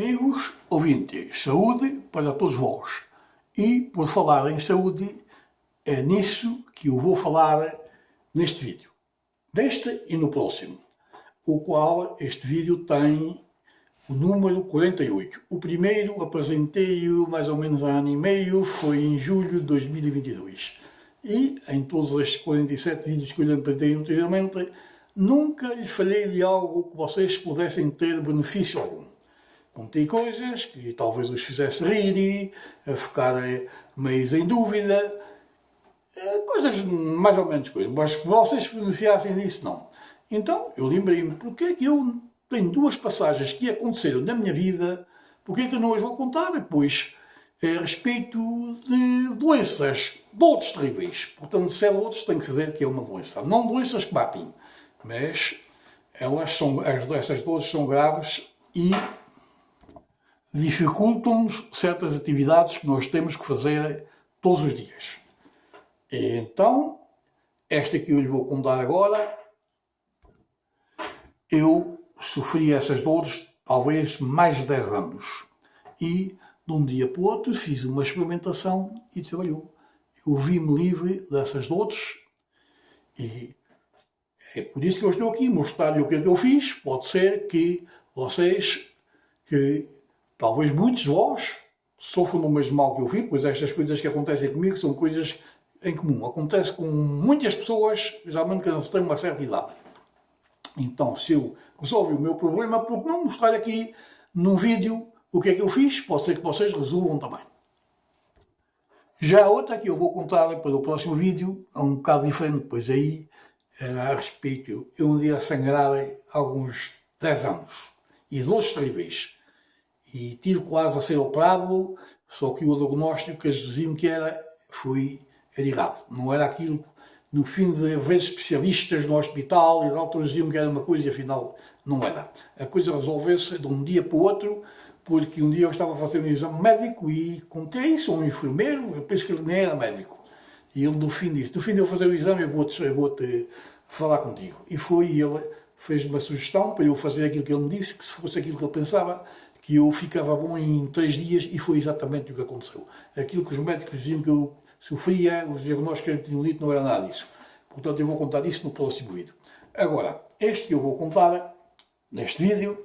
Amigos ouvintes, saúde para todos vós. E por falar em saúde, é nisso que eu vou falar neste vídeo. Neste e no próximo. O qual este vídeo tem o número 48. O primeiro apresentei-o mais ou menos há ano e meio, foi em julho de 2022. E em todos estes 47 vídeos que eu lhe apresentei anteriormente, nunca lhe falei de algo que vocês pudessem ter benefício algum. Contei coisas que talvez os fizesse rir, a ficar meio em dúvida, coisas mais ou menos coisas, mas que vocês se beneficiassem disso, não. Então eu lembrei-me, porque é que eu tenho duas passagens que aconteceram na minha vida, porque é que eu não as vou contar? Pois a respeito de doenças, de outros terríveis. Portanto, se é de outros, tem que dizer que é uma doença. Não doenças que batem, mas essas doenças são graves e dificultam-nos certas atividades que nós temos que fazer todos os dias. Então, esta que eu lhe vou contar agora, eu sofri essas dores talvez mais de 10 anos. E, de um dia para o outro, fiz uma experimentação e trabalhou. Eu vi-me livre dessas dores e é por isso que eu estou aqui a mostrar-lhe o que é que eu fiz. Pode ser que vocês, que talvez muitos de vós, sofram do mesmo mal que eu vi, pois estas coisas que acontecem comigo são coisas em comum. Acontece com muitas pessoas, geralmente que não se tem uma certa idade. Então, se eu resolvi o meu problema, por que não mostrar aqui num vídeo o que é que eu fiz? Pode ser que vocês resolvam também. Já a outra que eu vou contar para o próximo vídeo é um bocado diferente, pois aí a respeito, eu um dia sangrar há alguns 10 anos e dores terríveis. E tive quase a ser operado, só que o diagnóstico que eles diziam que foi errado. Não era aquilo, no fim de haver especialistas no hospital, e outros diziam que era uma coisa e afinal não era. A coisa resolveu-se de um dia para o outro, porque um dia eu estava a fazer um exame médico e contei isso a um enfermeiro, eu penso que ele nem era médico. E ele no fim disse, no fim de eu fazer o exame eu vou-te falar contigo. E ele fez uma sugestão para eu fazer aquilo que ele me disse, que se fosse aquilo que ele pensava, que eu ficava bom em 3 dias, e foi exatamente o que aconteceu. Aquilo que os médicos diziam que eu sofria, os diagnósticos que eu tinha lido, não era nada disso. Portanto, eu vou contar isso no próximo vídeo. Agora, este que eu vou contar, neste vídeo,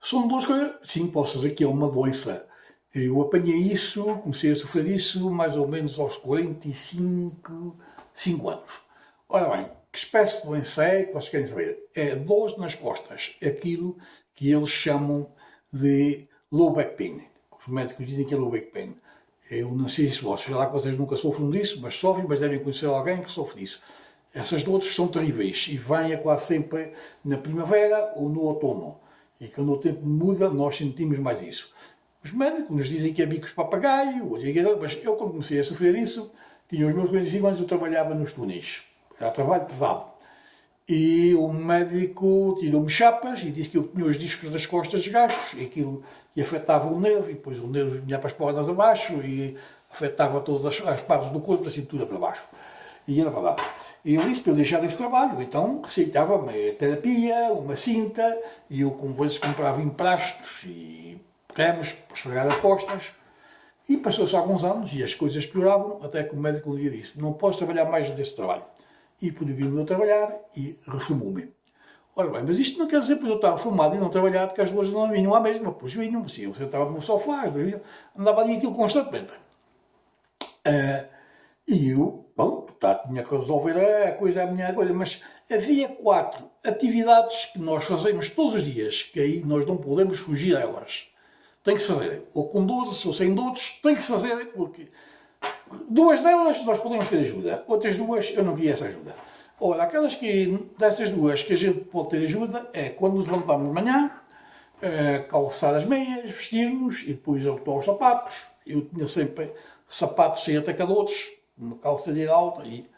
são duas coisas. Sim, posso dizer que é uma doença. Eu apanhei isso, comecei a sofrer isso mais ou menos aos 45 anos. Ora bem, que espécie de doença é que vocês querem saber? É dores nas costas. É aquilo que eles chamam de low back pain. Os médicos dizem que é low back pain. Eu não sei se vocês nunca sofrem disso, mas sofrem, mas devem conhecer alguém que sofre disso. Essas dores são terríveis e vêm quase sempre na primavera ou no outono. E quando o tempo muda, nós sentimos mais isso. Os médicos nos dizem que é bicos de papagaio, mas eu, quando comecei a sofrer disso, tinha os meus 45 anos, eu trabalhava nos túneis. Era trabalho pesado. E o médico tirou-me chapas e disse que eu tinha os discos das costas desgastos, e aquilo que afetava o nervo, e depois o nervo vinha para as pernas abaixo e afetava todas as partes do corpo, da cintura para baixo. E era verdade. E eu disse para eu deixar desse trabalho, então receitava-me terapia, uma cinta, e eu com vezes comprava emplastos e cremes para esfregar as costas. E passou-se alguns anos e as coisas pioravam, até que o médico um dia disse, não posso trabalhar mais desse trabalho. E proibiu-me de trabalhar e reformou-me. Ora bem, mas isto não quer dizer que eu estava reformado e não trabalhar, que as dores não vinham à mesma, pois vinham, se eu sentava no sofá, andava ali aquilo constantemente. E eu, bom, tinha que resolver a minha coisa, mas havia 4 atividades que nós fazemos todos os dias, que aí nós não podemos fugir delas. Tem que se fazer, ou com dores ou sem dores, tem que se fazer, porque 2 delas nós podemos ter ajuda, outras 2 eu não queria essa ajuda. Ora, destas 2 que a gente pode ter ajuda é quando nos levantamos de manhã, calçar as meias, vestir-nos e depois abotar os sapatos. Eu tinha sempre sapatos sem atacadores, uma calçadeira alta e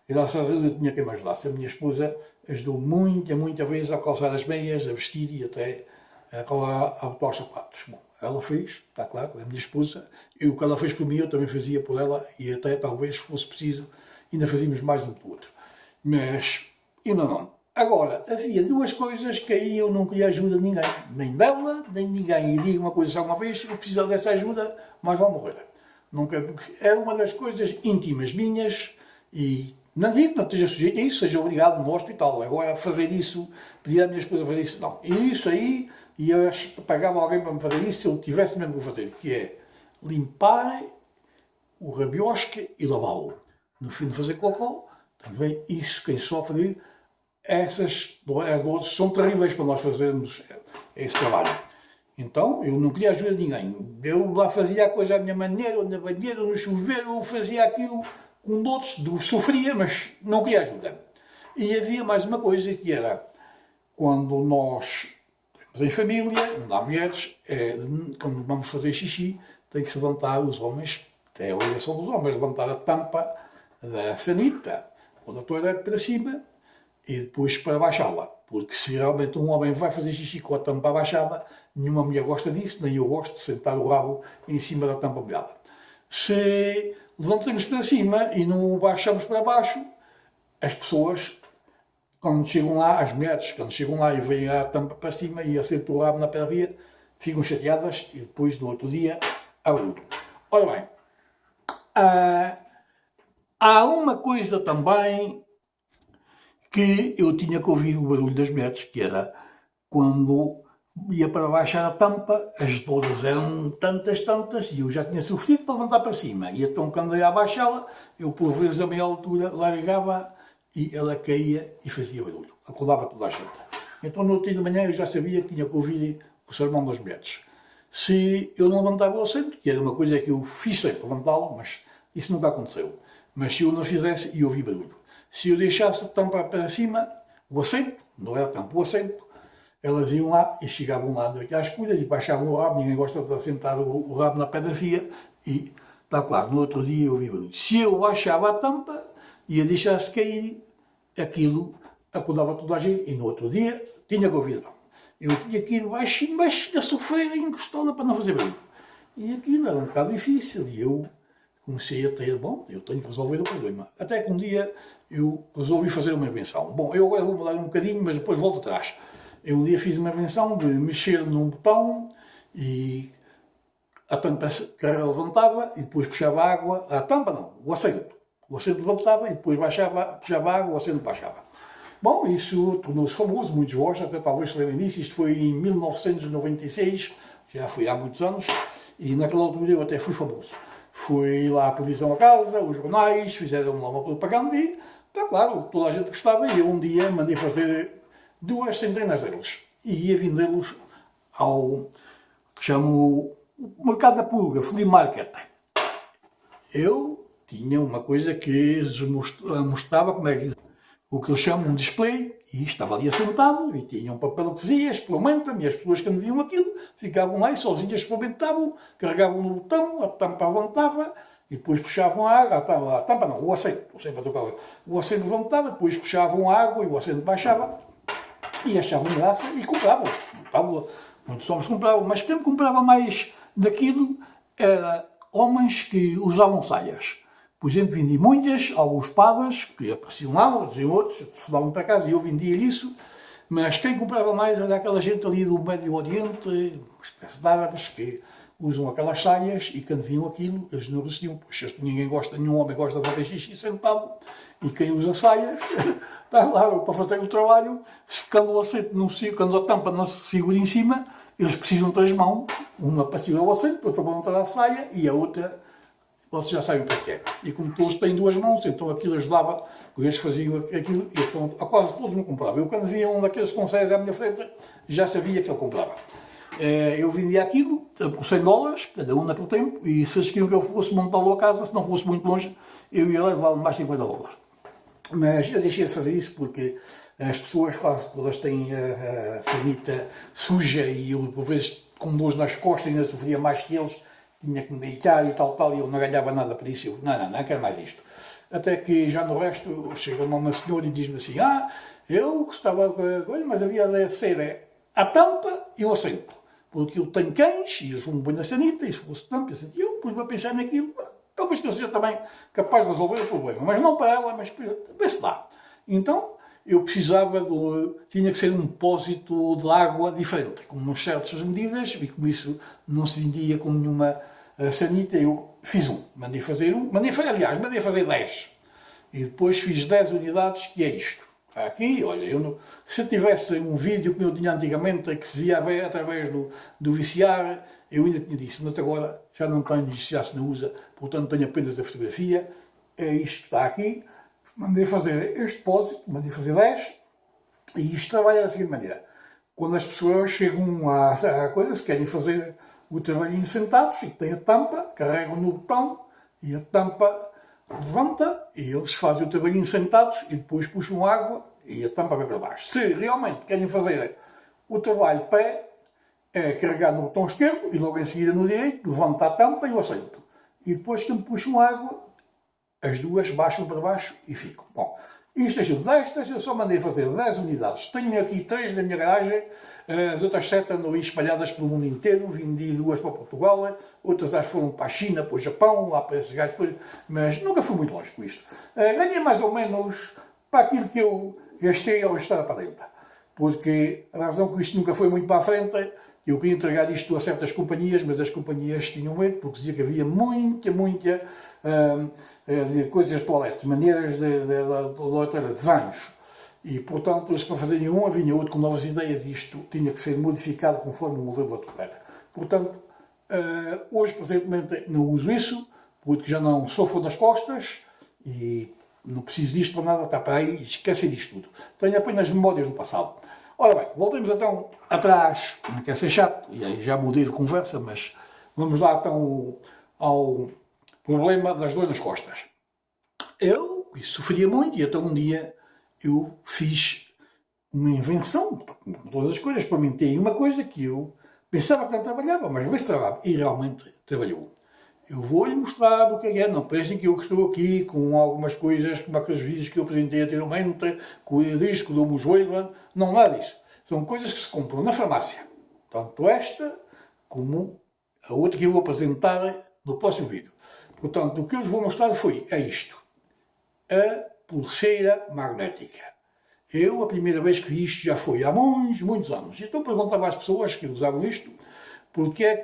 graças a Deus eu tinha quem me ajudasse. A minha esposa ajudou muita vez a calçar as meias, a vestir e até a abotar os sapatos. Bom, ela fez, está claro, a minha esposa, e o que ela fez por mim eu também fazia por ela, e até talvez fosse preciso, ainda fazíamos mais um pelo outro. Mas ainda não. Agora, havia duas coisas que aí eu não queria ajuda de ninguém, nem dela, nem de ninguém. E digo uma coisa, se alguma vez eu precisar dessa ajuda, mas vou morrer. Não quero, porque é uma das coisas íntimas minhas e não digo que não esteja sujeito a isso, seja obrigado no hospital. Agora, fazer isso, pedir à minha esposa fazer isso, não. E isso aí, e eu pagava alguém para me fazer isso se eu tivesse mesmo que fazer, que é limpar o rabiosque e lavá-lo. No fim de fazer cocô, também isso, quem sofre, essas dores são terríveis para nós fazermos esse trabalho. Então, eu não queria ajuda de ninguém. Eu lá fazia a coisa à minha maneira, ou na banheira, ou no chuveiro, eu fazia aquilo com dores, sofria, mas não queria ajuda. E havia mais uma coisa que era, quando nós estamos em família, não há mulheres, quando vamos fazer xixi, tem que se levantar os homens, é a obrigação dos homens, levantar a tampa da sanita ou da toalete para cima e depois para baixá-la. Porque se realmente um homem vai fazer xixi com a tampa abaixada, nenhuma mulher gosta disso, nem eu gosto de sentar o rabo em cima da tampa molhada. Se levantamos para cima e não baixamos para baixo, as pessoas, quando chegam lá, as mulheres, quando chegam lá e veem a tampa para cima e assentam o rabo na pedra, ficam chateadas e depois, no outro dia, abrem. Ora bem, há uma coisa também que eu tinha que ouvir o barulho das mulheres, que era quando ia para baixar a tampa, as dores eram tantas, e eu já tinha sofrido para levantar para cima. E então, quando ia abaixá-la, eu por vezes a meia altura largava e ela caía e fazia barulho. Acordava toda a gente. Então, no outro dia de manhã, eu já sabia que tinha que ouvir o sermão das mulheres. Se eu não levantava o assento, que era uma coisa que eu fiz sempre, levantá-lo, mas isso nunca aconteceu. Mas se eu não fizesse, ia ouvir barulho. Se eu deixasse a tampa para cima, o assento, não era tampa, o assento, elas iam lá e chegavam lá às escuras e baixavam o rabo. Ninguém gosta de assentar o rabo na pedra fria e, está claro, no outro dia eu ouvi barulho. Se eu baixava a tampa e a deixasse cair, aquilo acordava toda a gente e no outro dia tinha que ouvir. Eu tinha que ir baixinho, a sofrer, encostada para não fazer barulho. E aquilo era um bocado difícil e eu comecei a ter, bom, eu tenho que resolver o problema. Até que um dia eu resolvi fazer uma invenção. Bom, eu agora vou mudar um bocadinho, mas depois volto atrás. Eu um dia fiz uma invenção de mexer num botão e a tampa levantava e depois puxava a água. A tampa não, o assento. O assento levantava e depois puxava a água, o assento baixava. Bom, isso tornou-se famoso, muitos de vós até talvez se lembrem disso. Isto foi em 1996, já foi há muitos anos, e naquela altura eu até fui famoso. Fui lá à televisão a casa, os jornais, fizeram lá uma propaganda e, está claro, toda a gente gostava e eu um dia mandei fazer 2 centenas deles e ia vendê-los ao que chamo o mercado da pulga, flea market. Eu tinha uma coisa que mostrava como é que o que eles chamam um display, e estava ali assentado, e tinha um papel que dizia, experimenta-me, e as pessoas que me viam aquilo, ficavam lá e sozinhas experimentavam, carregavam no botão, a tampa levantava, e depois puxavam a água, a tampa não, o assento, o assento levantava, depois puxavam a água e o assento baixava, e achavam graça e compravam. Muitos homens compravam, mas quem comprava mais daquilo era homens que usavam saias. Por exemplo, vendi muitas, alguns padres, que apareciam lá, diziam outros, davam para casa e eu vendia isso, mas quem comprava mais era aquela gente ali do Médio Oriente, uma espécie de árabes, que usam aquelas saias e quando viam aquilo, eles não resistiam, pois nenhum homem gosta de fazer xixi sentado, e quem usa saias está lá para fazer o trabalho, quando a tampa não se segura em cima, eles precisam de 3 mãos, uma para segurar o assento, outra para montar a saia e a outra, vocês já sabem o que é. E como todos têm 2 mãos, então aquilo ajudava, eles faziam aquilo, e então quase todos me compravam. Eu quando via um daqueles com saias à minha frente, já sabia que ele comprava. Eu vendia aquilo por $100, cada um naquele tempo, e se eles queriam que eu fosse montá-lo a casa, se não fosse muito longe, eu ia levar mais $50. Mas eu deixei de fazer isso porque as pessoas quase todas têm a sanita suja e eu, por vezes, com dores nas costas, ainda sofria mais que eles, tinha que me deitar e tal, e eu não ganhava nada por isso. Eu, não quero mais isto. Até que já no resto, chega-me uma senhora e diz-me assim, eu gostava de coisa, mas havia de ser a tampa e o assento. Porque eu tenho cães e eles vão bem na sanita, e se fosse tampa e assento. E eu pus-me a pensar naquilo, talvez que eu seja também capaz de resolver o problema, mas não para ela, mas para ver se dá. Então, eu precisava tinha que ser um depósito de água diferente, com umas certas medidas, e como isso não se vendia com nenhuma sanita, eu fiz mandei fazer mandei fazer 10. E depois fiz 10 unidades, que é isto. Está aqui, olha, se eu tivesse um vídeo que eu tinha antigamente, que se via através do VCR, eu ainda tinha dito, mas agora já não tenho, já se não usa, portanto tenho apenas a fotografia, é isto que está aqui. Mandei fazer este depósito, mandei fazer 10, e isto trabalha da seguinte maneira. Quando as pessoas chegam à coisa, se querem fazer o trabalhinho sentados, e tem a tampa, carregam no botão, e a tampa levanta, e eles fazem o trabalhinho sentados, e depois puxam água, e a tampa vai para baixo. Se realmente querem fazer o trabalho de pé, é carregar no botão esquerdo, e logo em seguida no direito, levanta a tampa e o assento. E depois que me puxam água, as duas baixam para baixo e ficam. Bom, isto é tudo. Destas eu só mandei fazer 10 unidades. Tenho aqui 3 na minha garagem, as outras 7 andam aí espalhadas pelo mundo inteiro. Vendi 2 para Portugal, outras acho que foram para a China, para o Japão, lá para esses gajos, mas nunca fui muito longe com isto. Ganhei mais ou menos para aquilo que eu gastei ao estar para dentro. Porque a razão que isto nunca foi muito para a frente, eu queria entregar isto a certas companhias, mas as companhias tinham medo, porque dizia que havia muita de coisas de toalete, maneiras de desenhos. E, portanto, eles para fazerem vinha outro com novas ideias, e isto tinha que ser modificado conforme o modelo da toalete. Portanto, hoje, presentemente, não uso isso, porque já não sofro nas costas, e não preciso disto para nada, está para aí, esquece disto tudo. Tenho apenas memórias do passado. Ora bem, voltemos então atrás, não quer ser chato, e aí já mudei de conversa, mas vamos lá então ao problema das dores nas costas. Eu sofria muito, e até um dia eu fiz uma invenção, como todas as coisas, experimentei uma coisa que eu pensava que não trabalhava, mas vê se trabalhava, e realmente trabalhou. Eu vou-lhe mostrar o que é, não pensem que eu estou aqui com algumas coisas, como aqueles vídeos que eu apresentei anteriormente, com o disco do joelho, não nada disso. São coisas que se compram na farmácia, tanto esta como a outra que eu vou apresentar no próximo vídeo. Portanto, o que eu lhes vou mostrar é isto, a pulseira magnética. Eu, a primeira vez que vi isto já foi há muitos anos. Então perguntava às pessoas que usavam isto, para que é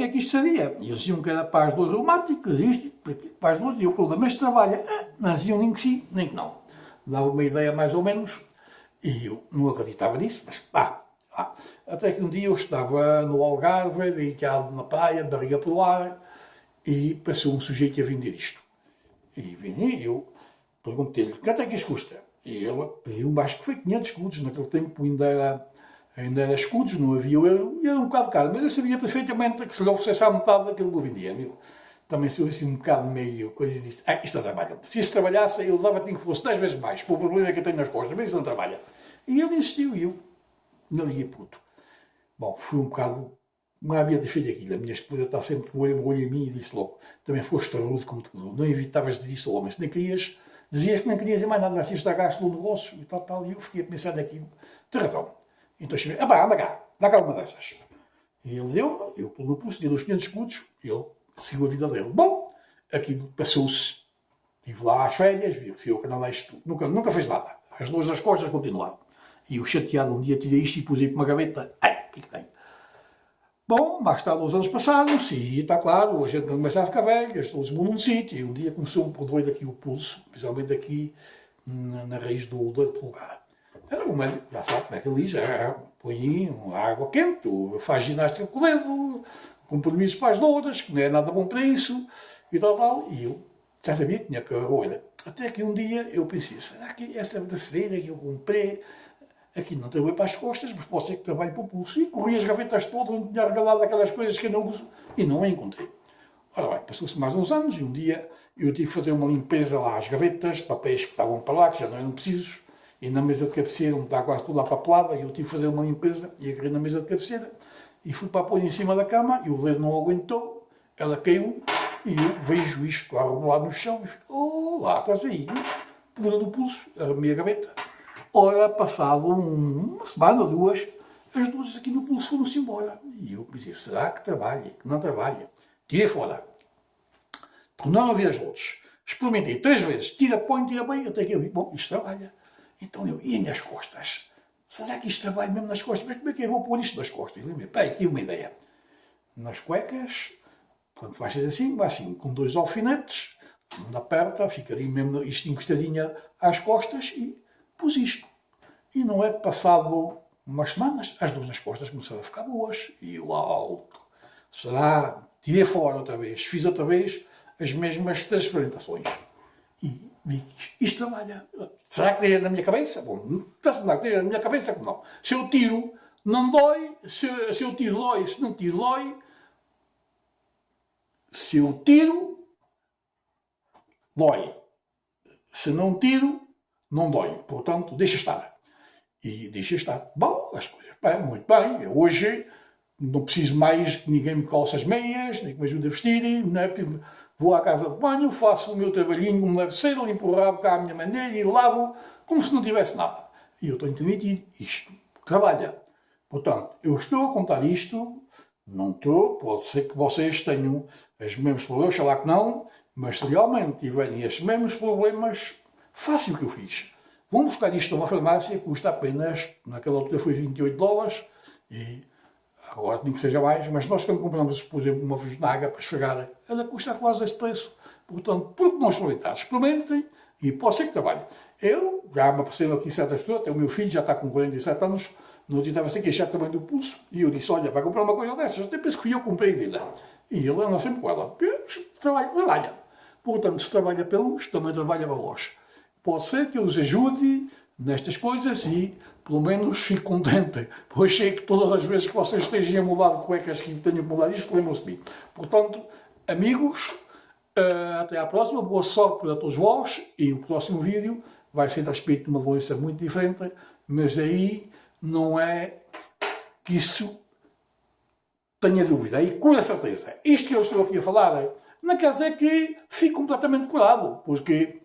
que isto seria? E eles diziam que era para as dores reumáticas, isto, para as dores, e o problema é que trabalha. Não diziam nem que sim, nem que não. Dava uma ideia mais ou menos, e eu não acreditava nisso, mas até que um dia eu estava no Algarve, deitado na praia, de barriga para o ar, e passou um sujeito a vender isto. E eu perguntei-lhe, quanto é que isto custa? E ele pediu-me, acho que foi 500 escudos, naquele tempo ainda era escudos, não havia o euro, e era um bocado caro, mas eu sabia perfeitamente que se lhe oferecesse à metade daquilo que eu vendia, meu. Também se eu assim um bocado meio coisa e disse, isto não trabalha. Se isso trabalhasse, eu dava-te que fosse 10 vezes mais, por o problema que eu tenho nas costas, mas isso não trabalha. E ele insistiu, e eu não liguei puto. Bom, fui um bocado, não havia de feito aquilo, a minha esposa está sempre com o olho em mim e disse logo, também foste tarudo como tudo, não evitavas de dizer ao homem, se nem querias, dizias que não querias mais nada, assim estragaste o negócio e tal, e eu fiquei a pensar naquilo, tem razão. Então cheguei, anda cá uma dessas. E ele deu, eu pelo pulso, dei os 500 escudos, e ele seguiu a vida dele. Bom, aquilo passou-se, estive lá às férias, viu que eu canal isto, nunca fez nada, as dores das costas continuaram. E eu chateado um dia tirei isto e pus aí para uma gaveta, fica bem. Bom, mais tarde os anos passaram-se e está claro, a gente começa a ficar velho, as dores mudam de sítio, e um dia começou um doer aqui o pulso, principalmente aqui na raiz do dedo polegar. O médico já sabe como é que ele diz, põe água quente, faz ginástica com o dedo, compromissos para as dores, que não é nada bom para isso, e tal, e eu já sabia que tinha que roer. Até que um dia eu pensei, será que essa braçadeira que eu comprei, aqui não trabalho para as costas, mas pode ser que trabalhe para o pulso, e corri as gavetas todas, onde tinha regalado aquelas coisas que eu não uso, e não a encontrei. Ora bem, passou-se mais uns anos, e um dia eu tive que fazer uma limpeza lá às gavetas, papéis que estavam para lá, que já não eram precisos, e na mesa de cabeceira, onde está quase tudo lá papelada, eu tive que fazer uma limpeza, e agarrei na mesa de cabeceira, e fui para pôr em cima da cama, e o dedo não aguentou, ela caiu, e eu vejo isto a rebolar no chão, e lá, estás aí, pula no pulso, arrumei a gaveta. Ora, passado uma semana ou duas, as dores aqui no pulso foram-se embora. E eu pensei, será que trabalha? Que não trabalha? Tirei fora. Por não haver as dores. Experimentei 3 vezes, tira, põe, até que eu vi, bom, isto trabalha. Então eu, e nas costas? Será que isto trabalha mesmo nas costas? Mas como é que eu vou pôr isto nas costas? Peraí, tive uma ideia. Nas cuecas, portanto, vai ser assim, vai assim, com 2 alfinetes, onde aperta, fica ali mesmo isto encostadinha às costas e pus isto. E não é que passado umas semanas, as dores nas costas começaram a ficar boas. E eu, alto, será? Tirei fora outra vez, fiz outra vez as mesmas 3 experimentações. E vi que isto trabalha. Será que esteja na minha cabeça? Bom, não está-se nada que esteja na minha cabeça, que não. Se eu tiro, não dói. Se eu tiro, dói. Se não tiro, dói. Se eu tiro, dói. Se não tiro, não dói. Portanto, deixa estar. E deixa estar. Bom, as coisas, bem, muito bem. Eu hoje não preciso mais que ninguém me calce as meias, nem que me ajude a vestir. Não é? Vou à casa de banho, faço o meu trabalhinho como deve ser, limpo o rabo cá à minha maneira e lavo como se não tivesse nada. E eu tenho que admitir, isto trabalha. Portanto, eu estou a contar isto, não estou, pode ser que vocês tenham os mesmos problemas, sei lá que não, mas se realmente tiverem estes mesmos problemas, façam o que eu fiz. Vão buscar isto numa farmácia, custa apenas, naquela altura foi $28, e agora nem que seja mais, mas nós quando compramos, por exemplo, uma vesnaga para esfregar, ela custa quase esse preço. Portanto, por que não experimentar? Experimentem e pode ser que trabalhe. Eu, já me apareceram aqui certas pessoas, até o meu filho já está com 47 anos, no dia estava-se a queixar também do pulso, e eu disse, olha, vai comprar uma coisa dessas, até penso que fui eu que comprei dele. E ele anda sempre com ela. Trabalha. Portanto, se trabalha para uns, também trabalha para vós. Pode ser que eu os ajude nestas coisas e, pelo menos, fico contente. Pois sei que todas as vezes que vocês estejam a mudar de cuecas que tenham que mudar isto, lembram-se de mim. Portanto, amigos, até à próxima. Boa sorte para todos vós. E o próximo vídeo vai ser a respeito de uma doença muito diferente, mas aí não é que isso tenha dúvida. Aí, com a certeza, isto que eu estou aqui a falar, não quer dizer que fique completamente curado, porque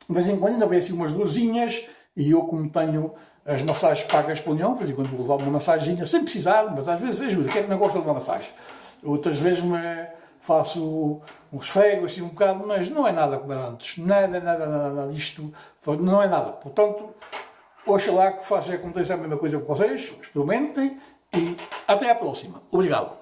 de vez em quando ainda vem assim umas dorzinhas, e eu, como tenho as massagens pagas pela União, por quando vou levar uma massaginha, sem precisar, mas às vezes ajuda. Quem é que não gosta de uma massagem? Outras vezes faço uns fegos assim um bocado, mas não é nada como era antes. Nada. Isto não é nada. Portanto, oxalá que aconteça a mesma coisa com vocês, experimentem e até à próxima. Obrigado.